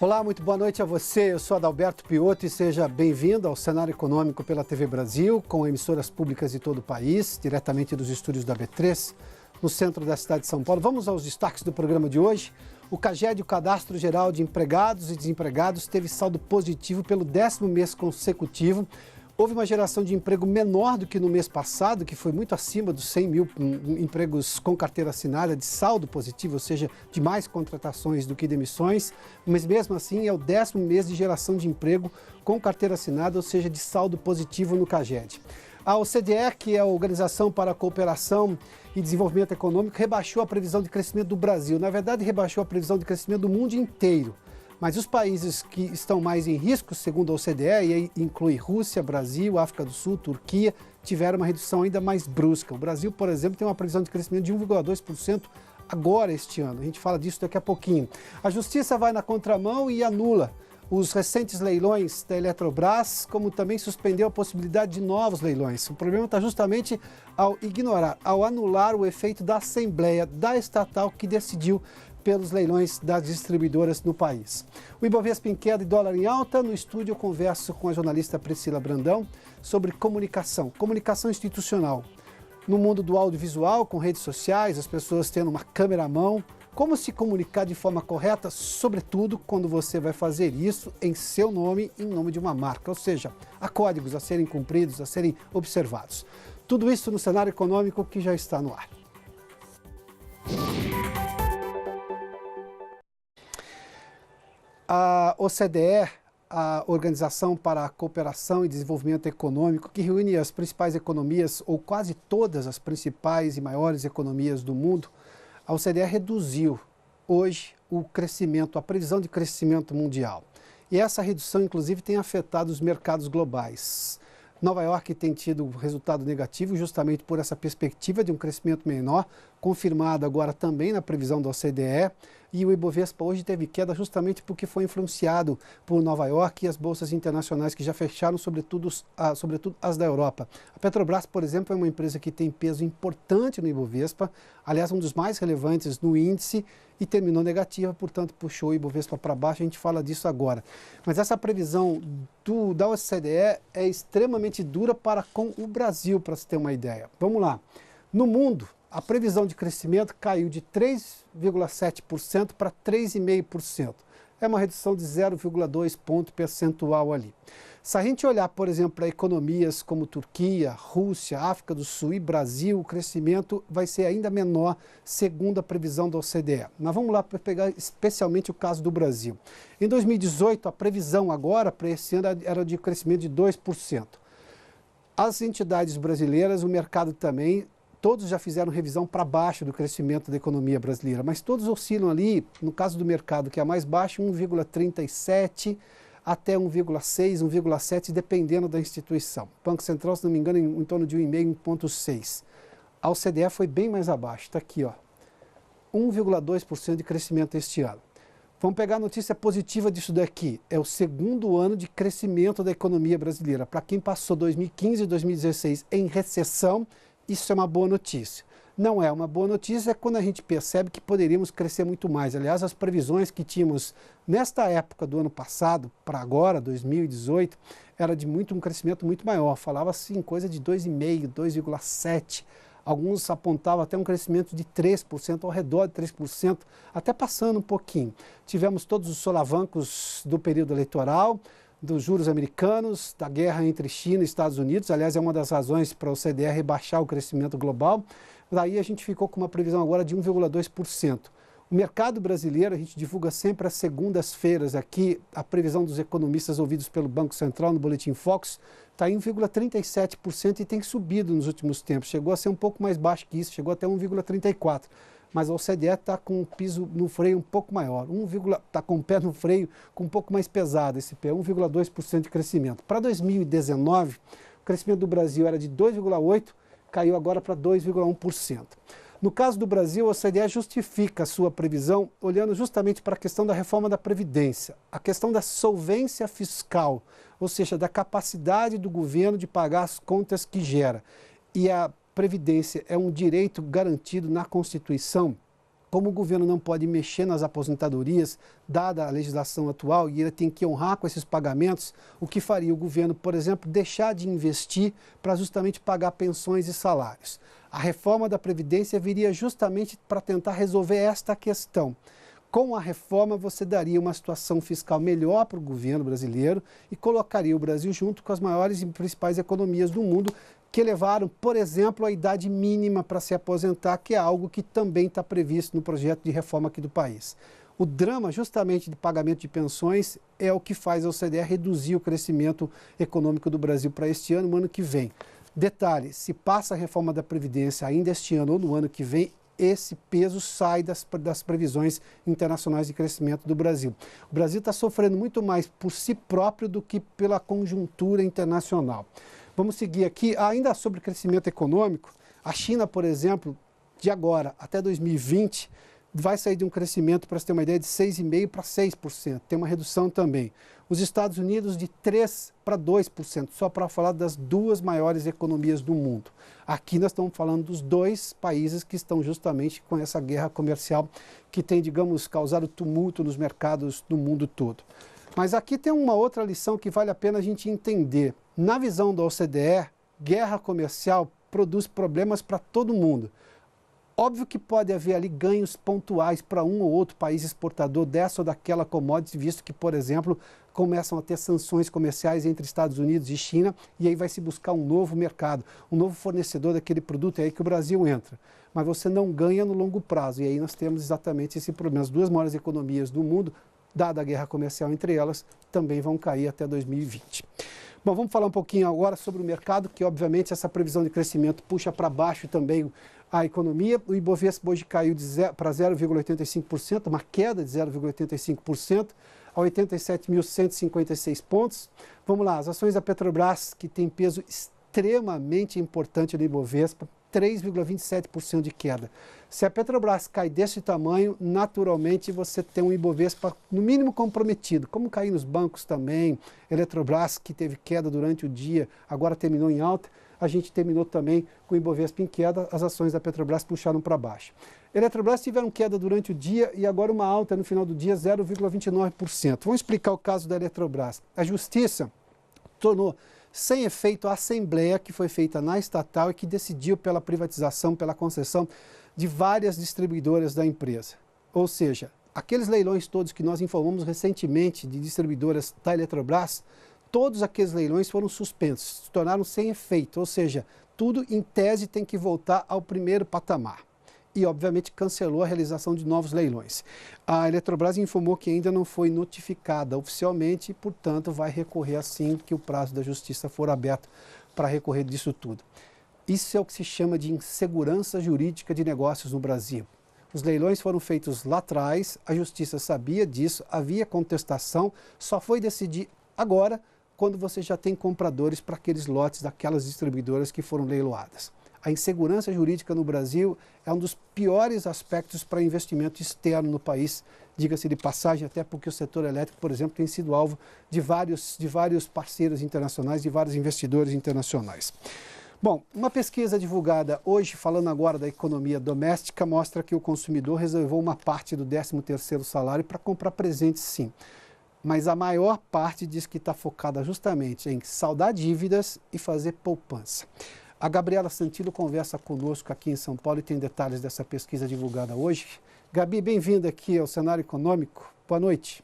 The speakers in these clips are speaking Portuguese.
Olá, muito boa noite a você. Eu sou Adalberto Piotto e seja bem-vindo ao Cenário Econômico pela TV Brasil, com emissoras públicas de todo o país, diretamente dos estúdios da B3, no centro da cidade de São Paulo. Vamos aos destaques do programa de hoje. O CAGED, o Cadastro Geral de Empregados e Desempregados, teve saldo positivo pelo 10º mês consecutivo. Houve uma geração de emprego menor do que no mês passado, que foi muito acima dos 100 mil empregos com carteira assinada de saldo positivo, ou seja, de mais contratações do que demissões, mas mesmo assim é o 10º mês de geração de emprego com carteira assinada, ou seja, de saldo positivo no CAGED. A OCDE, que é a Organização para a Cooperação e Desenvolvimento Econômico, rebaixou a previsão de crescimento do Brasil. Na verdade, rebaixou a previsão de crescimento do mundo inteiro. Mas os países que estão mais em risco, segundo a OCDE, e aí inclui Rússia, Brasil, África do Sul, Turquia, tiveram uma redução ainda mais brusca. O Brasil, por exemplo, tem uma previsão de crescimento de 1,2% agora este ano. A gente fala disso daqui a pouquinho. A Justiça vai na contramão e anula os recentes leilões da Eletrobras, como também suspendeu a possibilidade de novos leilões. O problema está justamente ao anular o efeito da Assembleia da estatal que decidiu pelos leilões das distribuidoras no país. O Ibovespa em queda e dólar em alta. No estúdio eu converso com a jornalista Priscila Brandão sobre comunicação institucional. No mundo do audiovisual, com redes sociais, as pessoas tendo uma câmera à mão, como se comunicar de forma correta, sobretudo quando você vai fazer isso em seu nome, em nome de uma marca, ou seja, há códigos a serem cumpridos, a serem observados. Tudo isso no cenário econômico que já está no ar. A OCDE, a Organização para a Cooperação e Desenvolvimento Econômico, que reúne as principais economias, ou quase todas as principais e maiores economias do mundo, a OCDE reduziu hoje o crescimento, a previsão de crescimento mundial. E essa redução, inclusive, tem afetado os mercados globais. Nova York tem tido resultado negativo justamente por essa perspectiva de um crescimento menor, confirmado agora também na previsão da OCDE, e o Ibovespa hoje teve queda justamente porque foi influenciado por Nova York e as bolsas internacionais que já fecharam, sobretudo as da Europa. A Petrobras, por exemplo, é uma empresa que tem peso importante no Ibovespa, aliás, um dos mais relevantes no índice, e terminou negativa, portanto, puxou o Ibovespa para baixo, a gente fala disso agora. Mas essa previsão da OCDE é extremamente dura para com o Brasil, para se ter uma ideia. Vamos lá. No mundo, a previsão de crescimento caiu de 3,7% para 3,5%. É uma redução de 0,2 ponto percentual ali. Se a gente olhar, por exemplo, para economias como Turquia, Rússia, África do Sul e Brasil, o crescimento vai ser ainda menor, segundo a previsão da OCDE. Mas vamos lá para pegar especialmente o caso do Brasil. Em 2018, a previsão agora para esse ano era de crescimento de 2%. As entidades brasileiras, o mercado também, todos já fizeram revisão para baixo do crescimento da economia brasileira, mas todos oscilam ali, no caso do mercado, que é mais baixo, 1,37 até 1,6, 1,7, dependendo da instituição. O Banco Central, se não me engano, em torno de 1,5, 1,6. A OCDE foi bem mais abaixo, está aqui, ó, 1,2% de crescimento este ano. Vamos pegar a notícia positiva disso daqui. É o segundo ano de crescimento da economia brasileira. Para quem passou 2015 e 2016 em recessão, isso é uma boa notícia. Não é uma boa notícia quando a gente percebe que poderíamos crescer muito mais. Aliás, as previsões que tínhamos nesta época do ano passado, para agora, 2018, era de um crescimento muito maior. Falava-se em coisa de 2,5%, 2,7%. Alguns apontavam até um crescimento de 3%, ao redor de 3%, até passando um pouquinho. Tivemos todos os solavancos do período eleitoral, dos juros americanos, da guerra entre China e Estados Unidos. Aliás, é uma das razões para o OCDE rebaixar o crescimento global. Daí a gente ficou com uma previsão agora de 1,2%. O mercado brasileiro, a gente divulga sempre às segundas-feiras aqui, a previsão dos economistas ouvidos pelo Banco Central no Boletim Focus, está em 1,37% e tem subido nos últimos tempos. Chegou a ser um pouco mais baixo que isso, chegou até 1,34%. Mas a OCDE está com um piso no freio um pouco maior, está com o pé no freio com um pouco mais pesado, esse pé, 1,2% de crescimento. Para 2019, o crescimento do Brasil era de 2,8%, caiu agora para 2,1%. No caso do Brasil, a OCDE justifica a sua previsão olhando justamente para a questão da reforma da Previdência, a questão da solvência fiscal, ou seja, da capacidade do governo de pagar as contas que gera. E a Previdência é um direito garantido na Constituição. Como o governo não pode mexer nas aposentadorias, dada a legislação atual, e ele tem que honrar com esses pagamentos, o que faria o governo, por exemplo, deixar de investir para justamente pagar pensões e salários. A reforma da Previdência viria justamente para tentar resolver esta questão. Com a reforma, você daria uma situação fiscal melhor para o governo brasileiro e colocaria o Brasil junto com as maiores e principais economias do mundo, que elevaram, por exemplo, a idade mínima para se aposentar, que é algo que também está previsto no projeto de reforma aqui do país. O drama, justamente, de pagamento de pensões é o que faz a OCDE reduzir o crescimento econômico do Brasil para este ano, no ano que vem. Detalhe, se passa a reforma da Previdência ainda este ano ou no ano que vem, esse peso sai das previsões internacionais de crescimento do Brasil. O Brasil está sofrendo muito mais por si próprio do que pela conjuntura internacional. Vamos seguir aqui, ainda sobre crescimento econômico. A China, por exemplo, de agora até 2020, vai sair de um crescimento, para você ter uma ideia, de 6,5% para 6%. Tem uma redução também. Os Estados Unidos de 3% para 2%, só para falar das duas maiores economias do mundo. Aqui nós estamos falando dos dois países que estão justamente com essa guerra comercial que tem, digamos, causado tumulto nos mercados do mundo todo. Mas aqui tem uma outra lição que vale a pena a gente entender. Na visão da OCDE, guerra comercial produz problemas para todo mundo. Óbvio que pode haver ali ganhos pontuais para um ou outro país exportador dessa ou daquela commodity, visto que, por exemplo, começam a ter sanções comerciais entre Estados Unidos e China, e aí vai se buscar um novo mercado, um novo fornecedor daquele produto, é aí que o Brasil entra. Mas você não ganha no longo prazo, e aí nós temos exatamente esse problema. As duas maiores economias do mundo, dada a guerra comercial entre elas, também vão cair até 2020. Bom, vamos falar um pouquinho agora sobre o mercado, que obviamente essa previsão de crescimento puxa para baixo também a economia. O Ibovespa hoje caiu para 0,85%, uma queda de 0,85%, a 87.156 pontos. Vamos lá, as ações da Petrobras, que tem peso extremamente importante no Ibovespa, 3,27% de queda. Se a Petrobras cai desse tamanho, naturalmente você tem um Ibovespa no mínimo comprometido, como cair nos bancos também. Eletrobras, que teve queda durante o dia, agora terminou em alta. A gente terminou também com o Ibovespa em queda, as ações da Petrobras puxaram para baixo. Eletrobras tiveram queda durante o dia e agora uma alta no final do dia, 0,29%. Vamos explicar o caso da Eletrobras. A Justiça tornou sem efeito a assembleia que foi feita na estatal e que decidiu pela privatização, pela concessão de várias distribuidoras da empresa. Ou seja, aqueles leilões todos que nós informamos recentemente de distribuidoras da Eletrobras, todos aqueles leilões foram suspensos, se tornaram sem efeito, ou seja, tudo em tese tem que voltar ao primeiro patamar. E, obviamente, cancelou a realização de novos leilões. A Eletrobras informou que ainda não foi notificada oficialmente e, portanto, vai recorrer assim que o prazo da Justiça for aberto para recorrer disso tudo. Isso é o que se chama de insegurança jurídica de negócios no Brasil. Os leilões foram feitos lá atrás, a Justiça sabia disso, havia contestação, só foi decidir agora quando você já tem compradores para aqueles lotes daquelas distribuidoras que foram leiloadas. A insegurança jurídica no Brasil é um dos piores aspectos para investimento externo no país, diga-se de passagem, até porque o setor elétrico, por exemplo, tem sido alvo de vários parceiros internacionais, de vários investidores internacionais. Bom, uma pesquisa divulgada hoje, falando agora da economia doméstica, mostra que o consumidor reservou uma parte do 13º salário para comprar presentes, sim. Mas a maior parte diz que está focada justamente em saldar dívidas e fazer poupança. A Gabriela Santilo conversa conosco aqui em São Paulo e tem detalhes dessa pesquisa divulgada hoje. Gabi, bem-vinda aqui ao Cenário Econômico. Boa noite.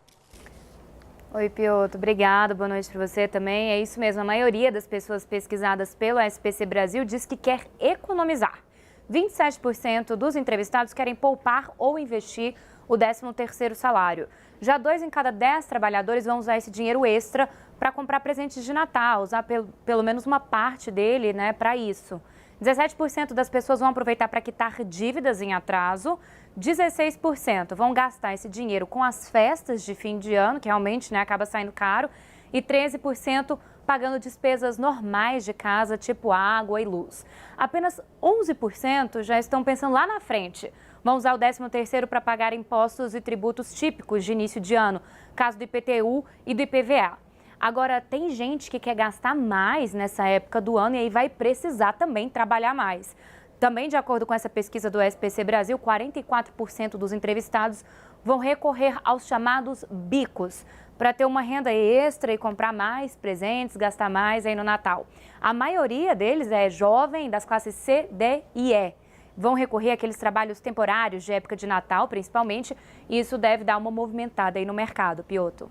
Oi, Piotr. Obrigada. Boa noite para você também. É isso mesmo. A maioria das pessoas pesquisadas pelo SPC Brasil diz que quer economizar. 27% dos entrevistados querem poupar ou investir o 13º salário. Já 2 em cada 10 trabalhadores vão usar esse dinheiro extra para comprar presentes de Natal, usar pelo menos uma parte dele, né, para isso. 17% das pessoas vão aproveitar para quitar dívidas em atraso, 16% vão gastar esse dinheiro com as festas de fim de ano, que realmente, né, acaba saindo caro, e 13% pagando despesas normais de casa, tipo água e luz. Apenas 11% já estão pensando lá na frente. Vão usar o 13º para pagar impostos e tributos típicos de início de ano, caso do IPTU e do IPVA. Agora, tem gente que quer gastar mais nessa época do ano e aí vai precisar também trabalhar mais. Também, de acordo com essa pesquisa do SPC Brasil, 44% dos entrevistados vão recorrer aos chamados bicos para ter uma renda extra e comprar mais presentes, gastar mais aí no Natal. A maioria deles é jovem, das classes C, D e E. Vão recorrer àqueles trabalhos temporários de época de Natal, principalmente, e isso deve dar uma movimentada aí no mercado. Piotr.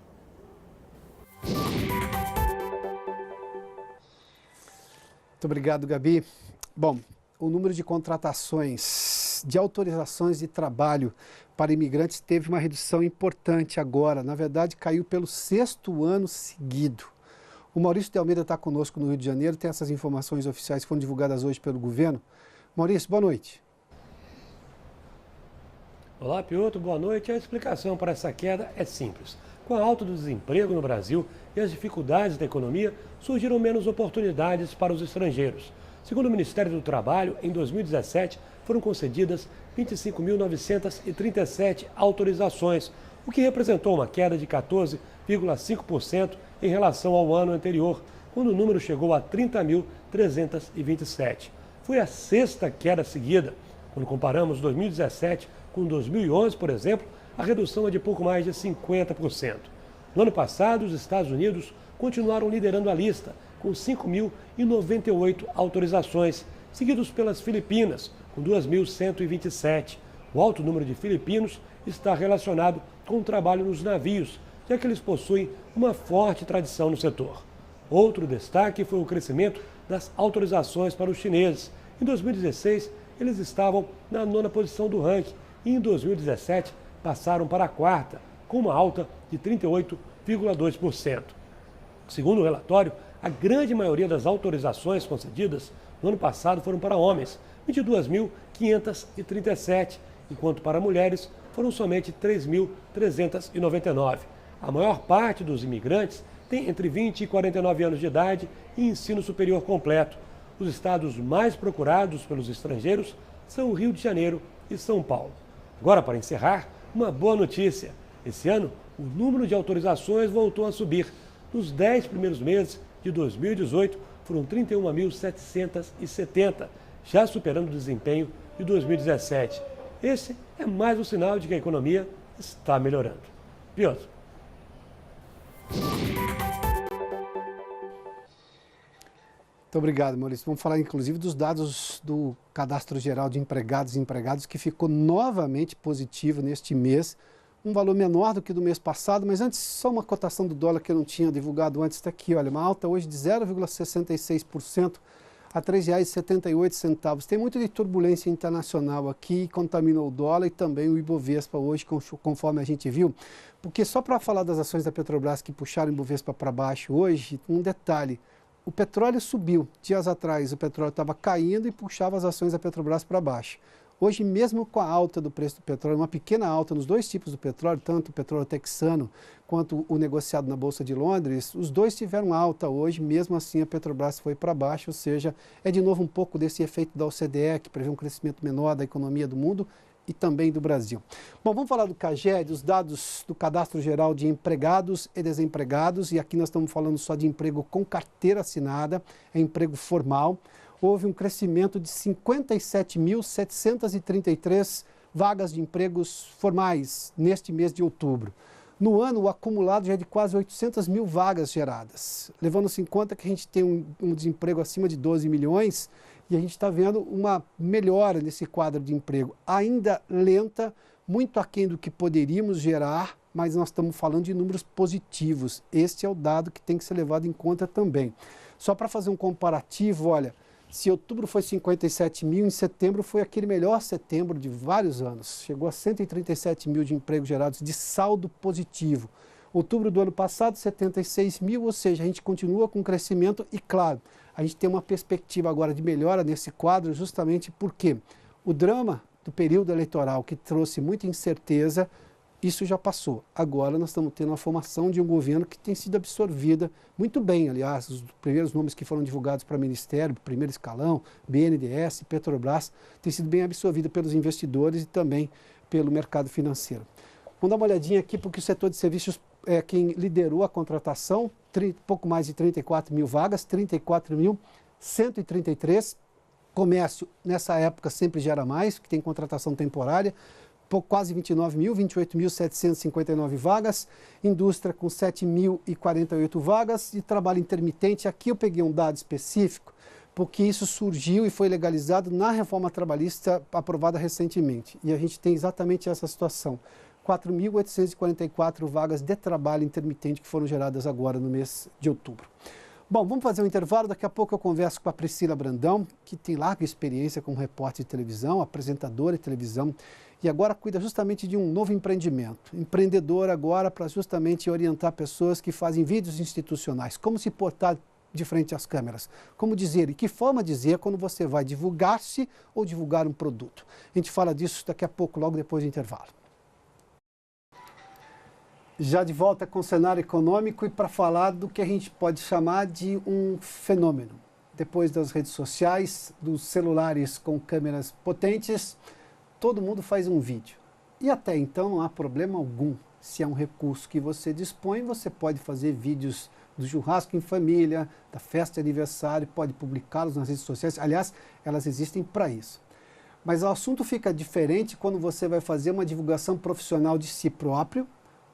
Muito obrigado, Gabi. Bom, o número de contratações, de autorizações de trabalho para imigrantes teve uma redução importante agora. Na verdade, caiu pelo 6º ano seguido. O Maurício de Almeida está conosco no Rio de Janeiro, tem essas informações oficiais que foram divulgadas hoje pelo governo. Maurício, boa noite. Olá, Piotr, boa noite. A explicação para essa queda é simples. Com a alta do desemprego no Brasil e as dificuldades da economia, surgiram menos oportunidades para os estrangeiros. Segundo o Ministério do Trabalho, em 2017 foram concedidas 25.937 autorizações, o que representou uma queda de 14,5% em relação ao ano anterior, quando o número chegou a 30.327. Foi a 6ª queda seguida. Quando comparamos 2017 com 2011, por exemplo, a redução é de pouco mais de 50%. No ano passado, os Estados Unidos continuaram liderando a lista, com 5.098 autorizações, seguidos pelas Filipinas, com 2.127. O alto número de filipinos está relacionado com o trabalho nos navios, já que eles possuem uma forte tradição no setor. Outro destaque foi o crescimento das autorizações para os chineses. Em 2016, eles estavam na 9ª posição do ranking e em 2017 passaram para a 4ª, com uma alta de 38,2%. Segundo o relatório, a grande maioria das autorizações concedidas no ano passado foram para homens, 22.537, enquanto para mulheres foram somente 3.399. A maior parte dos imigrantes tem entre 20 e 49 anos de idade e ensino superior completo. Os estados mais procurados pelos estrangeiros são o Rio de Janeiro e São Paulo. Agora, para encerrar, uma boa notícia. Esse ano, o número de autorizações voltou a subir. Nos 10 primeiros meses de 2018, foram 31.770, já superando o desempenho de 2017. Esse é mais um sinal de que a economia está melhorando. Piotr. Muito obrigado, Maurício. Vamos falar, inclusive, dos dados do Cadastro Geral de Empregados e Empregadas, que ficou novamente positivo neste mês, um valor menor do que do mês passado, mas antes, só uma cotação do dólar que eu não tinha divulgado antes, está aqui, olha, uma alta hoje de 0,66% a R$ 3,78. Tem muito de turbulência internacional aqui, contaminou o dólar e também o Ibovespa hoje, conforme a gente viu, porque só para falar das ações da Petrobras que puxaram o Ibovespa para baixo hoje, um detalhe, o petróleo subiu. Dias atrás o petróleo estava caindo e puxava as ações da Petrobras para baixo. Hoje, mesmo com a alta do preço do petróleo, uma pequena alta nos dois tipos do petróleo, tanto o petróleo texano quanto o negociado na Bolsa de Londres, os dois tiveram alta hoje, mesmo assim a Petrobras foi para baixo, ou seja, é de novo um pouco desse efeito da OCDE, que prevê um crescimento menor da economia do mundo e também do Brasil. Bom, vamos falar do CAGED, dos dados do Cadastro Geral de Empregados e Desempregados, e aqui nós estamos falando só de emprego com carteira assinada, é emprego formal. Houve um crescimento de 57.733 vagas de empregos formais neste mês de outubro. No ano, o acumulado já é de quase 800 mil vagas geradas, levando-se em conta que a gente tem um desemprego acima de 12 milhões e a gente está vendo uma melhora nesse quadro de emprego, ainda lenta, muito aquém do que poderíamos gerar, mas nós estamos falando de números positivos. Este é o dado que tem que ser levado em conta também. Só para fazer um comparativo, olha, se outubro foi 57 mil, em setembro foi aquele melhor setembro de vários anos. Chegou a 137 mil de empregos gerados de saldo positivo. Outubro do ano passado, 76 mil, ou seja, a gente continua com crescimento e, claro, a gente tem uma perspectiva agora de melhora nesse quadro justamente porque o drama do período eleitoral, que trouxe muita incerteza, Isso já passou. Agora nós estamos tendo a formação de um governo que tem sido absorvida muito bem. Aliás, os primeiros nomes que foram divulgados para o Ministério, primeiro escalão, BNDES, Petrobras, têm sido bem absorvida pelos investidores e também pelo mercado financeiro. Vamos dar uma olhadinha aqui, porque o setor de serviços é quem liderou a contratação, pouco mais de 34 mil vagas, 34.133. Comércio, nessa época, sempre gera mais, que tem contratação temporária, quase 29 mil, 28.759 vagas. Indústria com 7.048 vagas. E trabalho intermitente, aqui eu peguei um dado específico, porque isso surgiu e foi legalizado na reforma trabalhista aprovada recentemente. E a gente tem exatamente essa situação. 4.844 vagas de trabalho intermitente que foram geradas agora no mês de outubro. Bom, vamos fazer um intervalo. Daqui a pouco eu converso com a Priscila Brandão, que tem larga experiência como repórter de televisão, apresentadora de televisão, e agora cuida justamente de um novo empreendimento. Empreendedora agora para justamente orientar pessoas que fazem vídeos institucionais, como se portar de frente às câmeras, como dizer e que forma dizer quando você vai divulgar-se ou divulgar um produto. A gente fala disso daqui a pouco, logo depois do intervalo. Já de volta com o cenário econômico e para falar do que a gente pode chamar de um fenômeno. Depois das redes sociais, dos celulares com câmeras potentes, todo mundo faz um vídeo. E até então não há problema algum. Se é um recurso que você dispõe, você pode fazer vídeos do churrasco em família, da festa de aniversário, pode publicá-los nas redes sociais. Aliás, elas existem para isso. Mas o assunto fica diferente quando você vai fazer uma divulgação profissional de si próprio,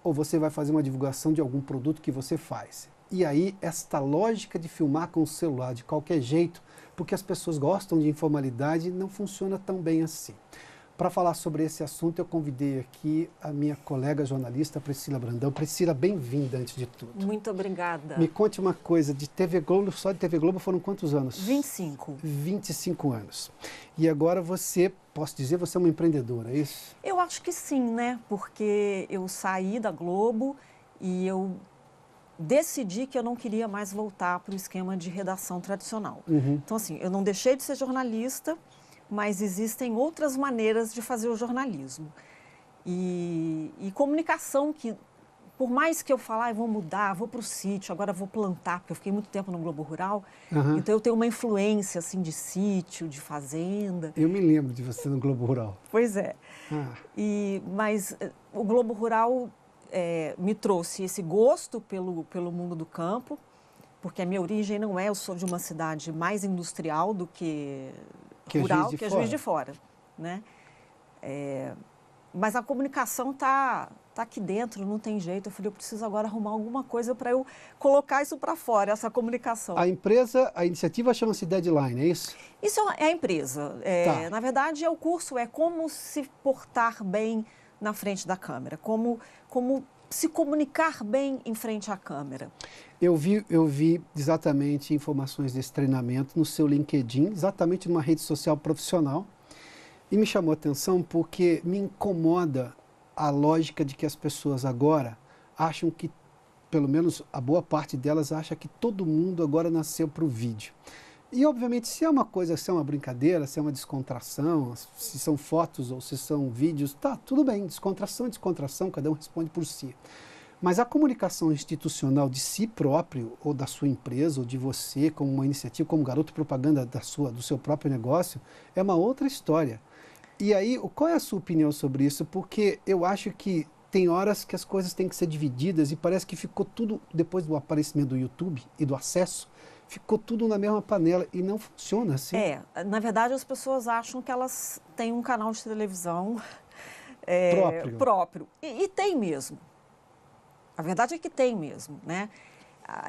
ou você vai fazer uma divulgação de algum produto que você faz. E aí, esta lógica de filmar com o celular de qualquer jeito, porque as pessoas gostam de informalidade, não funciona tão bem assim. Para falar sobre esse assunto, eu convidei aqui a minha colega jornalista, Priscila Brandão. Priscila, bem-vinda antes de tudo. Muito obrigada. Me conte uma coisa, de TV Globo, só de TV Globo foram quantos anos? 25. 25 anos. E agora você, posso dizer, você é uma empreendedora, é isso? Eu acho que sim, né? Porque eu saí da Globo e eu decidi que eu não queria mais voltar para o esquema de redação tradicional. Então, assim, eu não deixei de ser jornalista, mas existem outras maneiras de fazer o jornalismo. E comunicação que, por mais que eu falar, vou mudar, vou para o sítio, agora vou plantar, porque eu fiquei muito tempo no Globo Rural, então eu tenho uma influência assim, de sítio, de fazenda. Eu me lembro de você no Globo Rural. Pois é. Mas o Globo Rural me trouxe esse gosto pelo mundo do campo, porque a minha origem não é, eu sou de uma cidade mais industrial do que rural, que é Juiz de Fora, né? Mas a comunicação está aqui dentro, não tem jeito. Eu falei, eu preciso agora arrumar alguma coisa para eu colocar isso para fora, essa comunicação. A iniciativa chama-se Deadline, é isso? Isso é a empresa. Tá. Na verdade, o curso é como se portar bem na frente da câmera, como se comunicar bem em frente à câmera. Eu vi exatamente informações desse treinamento no seu LinkedIn, exatamente numa rede social profissional, e me chamou a atenção porque me incomoda a lógica de que as pessoas agora acham que, pelo menos a boa parte delas acha que todo mundo agora nasceu para o vídeo. E, obviamente, se é uma coisa, se é uma brincadeira, se é uma descontração, se são fotos ou se são vídeos, tá, tudo bem, descontração é descontração, cada um responde por si. Mas a comunicação institucional de si próprio, ou da sua empresa, ou de você, como uma iniciativa, como garoto propaganda do seu próprio negócio, é uma outra história. E aí, qual é a sua opinião sobre isso? Porque eu acho que tem horas que as coisas têm que ser divididas e parece que ficou tudo, depois do aparecimento do YouTube e do acesso, ficou tudo na mesma panela e não funciona assim. Na verdade, as pessoas acham que elas têm um canal de televisão próprio. E tem mesmo. A verdade é que tem mesmo, né?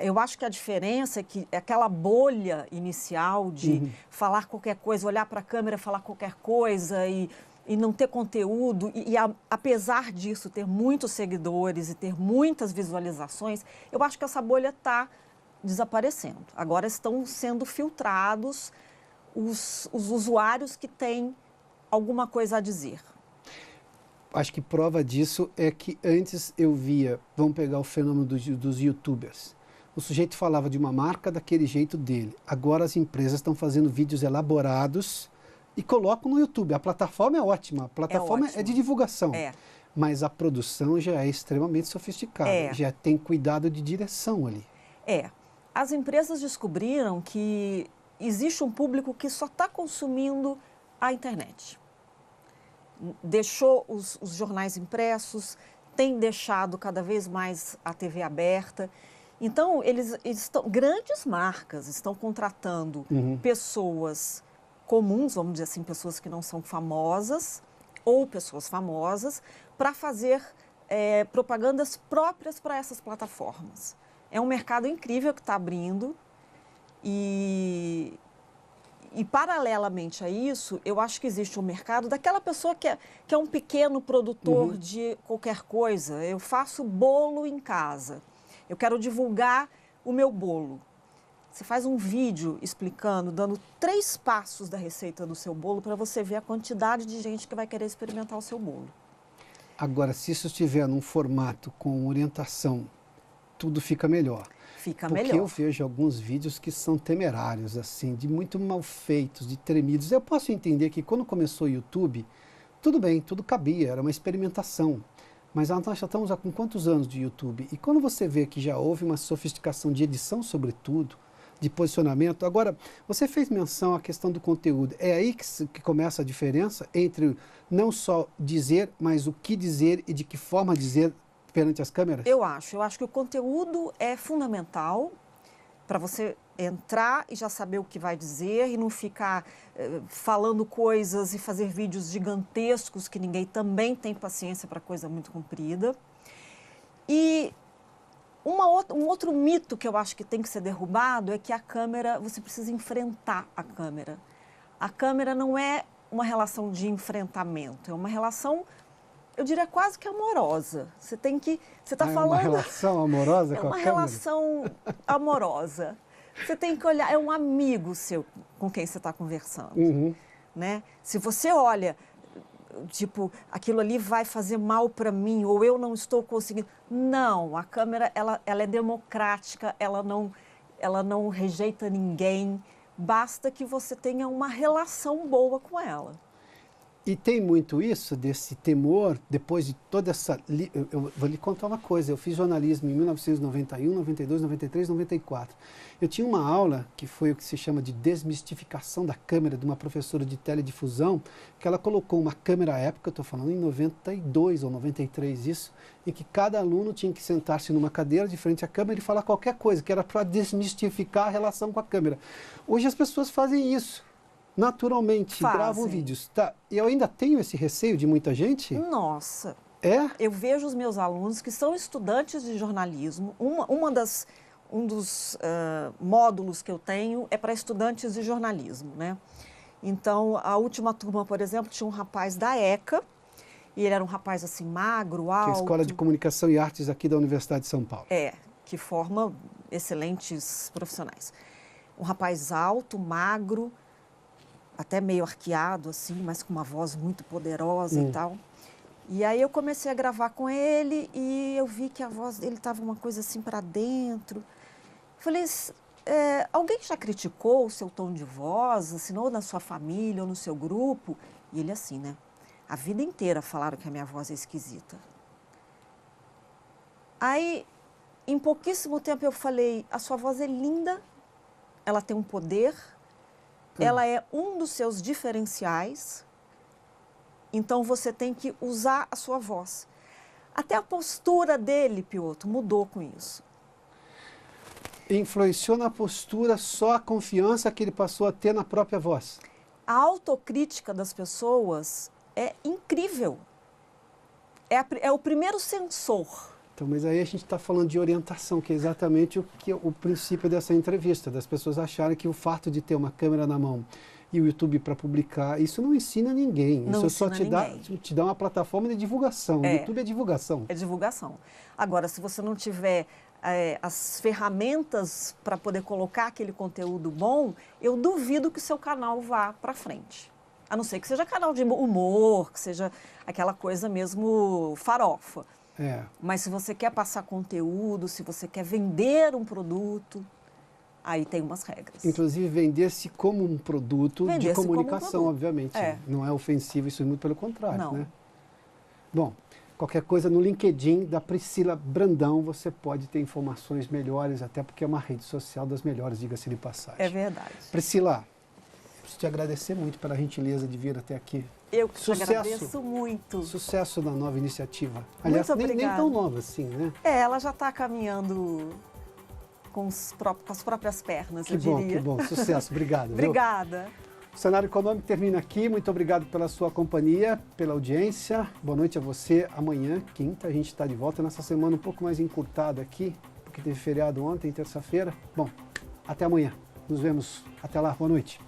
Eu acho que a diferença é que aquela bolha inicial de falar qualquer coisa, olhar para a câmera, falar qualquer coisa e não ter conteúdo, apesar disso ter muitos seguidores e ter muitas visualizações, eu acho que essa bolha está desaparecendo. Agora estão sendo filtrados os usuários que têm alguma coisa a dizer. Acho que prova disso é que antes eu via, vamos pegar o fenômeno dos youtubers, o sujeito falava de uma marca daquele jeito dele. Agora as empresas estão fazendo vídeos elaborados e colocam no YouTube. A plataforma é ótima, a plataforma é de divulgação. Mas a produção já é extremamente sofisticada, já tem cuidado de direção ali. As empresas descobriram que existe um público que só está consumindo a internet. Deixou os jornais impressos, tem deixado cada vez mais a TV aberta. Então, grandes marcas estão contratando pessoas comuns, vamos dizer assim, pessoas que não são famosas ou pessoas famosas, para fazer propagandas próprias para essas plataformas. É um mercado incrível que está abrindo e paralelamente a isso, eu acho que existe um mercado daquela pessoa que é um pequeno produtor de qualquer coisa. Eu faço bolo em casa, eu quero divulgar o meu bolo. Você faz um vídeo explicando, dando 3 passos da receita do seu bolo para você ver a quantidade de gente que vai querer experimentar o seu bolo. Agora, se isso estiver num formato com orientação, tudo fica melhor. Porque eu vejo alguns vídeos que são temerários, assim, de muito mal feitos, de tremidos. Eu posso entender que quando começou o YouTube, tudo bem, tudo cabia, era uma experimentação. Mas nós já estamos com quantos anos de YouTube? E quando você vê que já houve uma sofisticação de edição, sobretudo, de posicionamento. Agora, você fez menção à questão do conteúdo. É aí que começa a diferença entre não só dizer, mas o que dizer e de que forma dizer perante as câmeras? Eu acho que o conteúdo é fundamental para você entrar e já saber o que vai dizer e não ficar falando coisas e fazer vídeos gigantescos que ninguém também tem paciência para coisa muito comprida. E um outro mito que eu acho que tem que ser derrubado é que a câmera, você precisa enfrentar a câmera. A câmera não é uma relação de enfrentamento, é uma relação, eu diria, quase que amorosa. Você está falando... É uma relação amorosa com a câmera? É uma relação amorosa. Você tem que olhar, é um amigo seu com quem você está conversando. Né? Se você olha, tipo, aquilo ali vai fazer mal para mim, ou eu não estou conseguindo... Não, a câmera, ela é democrática, ela não rejeita ninguém. Basta que você tenha uma relação boa com ela. E tem muito isso, desse temor, depois de toda essa... Eu vou lhe contar uma coisa, eu fiz jornalismo em 1991, 92, 93, 94. Eu tinha uma aula, que foi o que se chama de desmistificação da câmera, de uma professora de teledifusão, que ela colocou uma câmera à época, eu estou falando em 92 ou 93 isso, em que cada aluno tinha que sentar-se numa cadeira de frente à câmera e falar qualquer coisa, que era para desmistificar a relação com a câmera. Hoje as pessoas fazem isso. Naturalmente, gravam vídeos. Tá. Eu ainda tenho esse receio de muita gente? Nossa! É? Eu vejo os meus alunos que são estudantes de jornalismo. Um dos módulos que eu tenho é para estudantes de jornalismo, né? Então, a última turma, por exemplo, tinha um rapaz da ECA, e ele era um rapaz assim magro, alto. Que é a Escola de Comunicação e Artes aqui da Universidade de São Paulo. Que forma excelentes profissionais. Um rapaz alto, magro, até meio arqueado, assim, mas com uma voz muito poderosa e tal. E aí eu comecei a gravar com ele e eu vi que a voz dele estava uma coisa assim para dentro. Falei, alguém já criticou o seu tom de voz, assim, ou na sua família, ou no seu grupo? E ele assim, né? A vida inteira falaram que a minha voz é esquisita. Aí, em pouquíssimo tempo eu falei, a sua voz é linda, ela tem um poder... Ela é um dos seus diferenciais, então você tem que usar a sua voz. Até a postura dele, Piotr, mudou com isso. Influenciou na postura só a confiança que ele passou a ter na própria voz? A autocrítica das pessoas é incrível. É o primeiro sensor. Então, mas aí a gente está falando de orientação, que é exatamente o princípio dessa entrevista, das pessoas acharem que o fato de ter uma câmera na mão e o YouTube para publicar, isso não ensina ninguém. Não isso só te dá uma plataforma de divulgação. O YouTube é divulgação. É divulgação. Agora, se você não tiver as ferramentas para poder colocar aquele conteúdo bom, eu duvido que o seu canal vá para frente. A não ser que seja canal de humor, que seja aquela coisa mesmo farofa. Mas se você quer passar conteúdo, se você quer vender um produto, aí tem umas regras. Inclusive vender-se como um produto de comunicação, obviamente. Não é ofensivo, isso é muito pelo contrário. Não. Né? Bom, Qualquer coisa no LinkedIn da Priscila Brandão, você pode ter informações melhores, até porque é uma rede social das melhores, diga-se de passagem. É verdade. Priscila, preciso te agradecer muito pela gentileza de vir até aqui. Eu que te agradeço muito. Sucesso na nova iniciativa. Aliás, muito nem obrigada. tão nova assim, né? Ela já está caminhando com as próprias pernas, eu diria. Que bom. Sucesso. Obrigado. Obrigada. O Cenário Econômico termina aqui. Muito obrigado pela sua companhia, pela audiência. Boa noite a você. Amanhã, quinta, a gente está de volta nessa semana um pouco mais encurtada aqui, porque teve feriado ontem, terça-feira. Bom, até amanhã. Nos vemos. Até lá. Boa noite.